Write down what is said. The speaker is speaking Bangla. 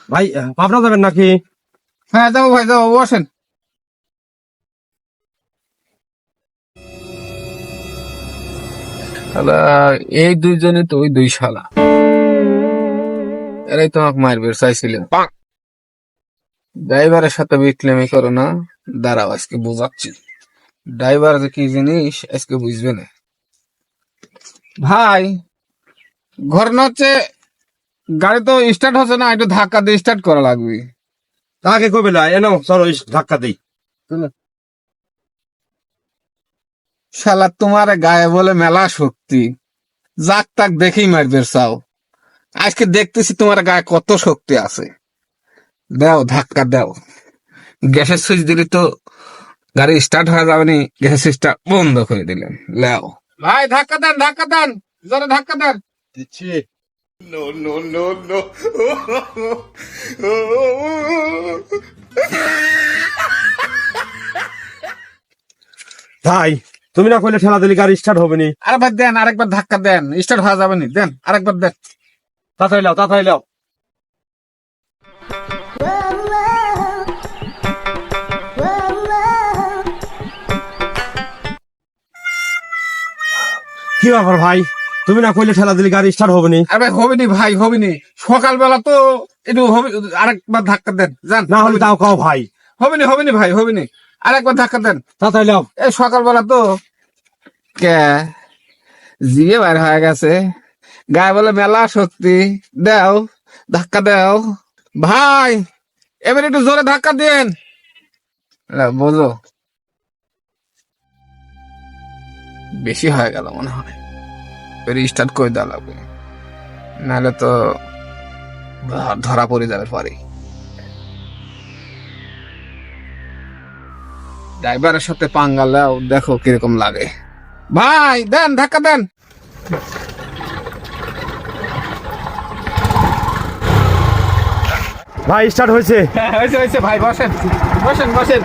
ভাই পাবনা যাবেন নাকি? হ্যাঁ যাবো ভাই, যাবো, বসেন। শালা, এই দুইজনে তো ওই দুই শালা, এরাই তো আমাকে মারবে চাইছিল। ড্রাইভারের সাথে বিটলেমি করো না, দাঁড়াও আজকে বোঝাচ্ছি। ড্রাইভার যে কি জিনিস আজকে বুঝবে না। ভাই, ঘটনা হচ্ছে গাড়ি তো স্টার্ট হচ্ছে না, একটু ধাক্কা দিয়ে স্টার্ট করা লাগবে। তাকে কবে না এনো, চলো ধাক্কা দিই। শালা তোমার গায়ে বলে মেলা শক্তি, যাক তাক দেখেই মারবে চাও। আজকে দেখতেছি তোমার গায়ে কত শক্তি আছে। দাও ধাক্কা দাও, গ্যাসের সুইচ দিলে তো গাড়ি স্টার্ট হয়ে যাবে নি, গ্যাসের সুইচটা বন্ধ করে দিলেন। লাও ভাই, ধাক্কা দেন, ধাক্কা দেন, জোরে ধাক্কা দেন। দিচ্ছি। ভাই তুমি না কইলে ঠেলা দিলি গাড়ি স্টার্ট হবে নি? আরে ভাই দেন, আরেকবার ধাক্কা দেন, স্টার্ট হয়ে যাবে নি, দেন আরেকবার দেন। তাড়াতাড়ি লাও, তাড়াতাড়ি লাও। কি ব্যাপার ভাই, তুমি না কইলে ঠেলা দিলি গাড়ি স্টার্ট হবে নি? আরে ভাই হবে নি, ভাই হবে নি, সকালবেলা তো একটু হবে। আরেকবার ধাক্কা দেন, যান। না হলে তাও কাও ভাই। হবে নি, হবে নি ভাই, হবে নি, আরেকবার ধাক্কা দেন। তাড়াতাড়ি লাও। এই সকালবেলা তো কে জিয়ে বাইর হয়ে গেছে, গায়ে বলে মেলা শক্তি। দাও ধাক্কা দাও ভাই, এবার একটু জোরে ধাক্কা দেন। বোঝো বেশি হয়ে গেল মনে হয়, স্টার্ট করে দেওয়া লাগবে, নাহলে তো ধরা পড়ে যাবে পরে। ড্রাইভারের সাথে পাঙ্গা লাও, দেখো কিরকম লাগে। ভাই দেন, ধাক্কা দেন। ভাই স্টার্ট হয়েছে। হয়েছে হয়েছে ভাই, বসেন বসেন বসেন।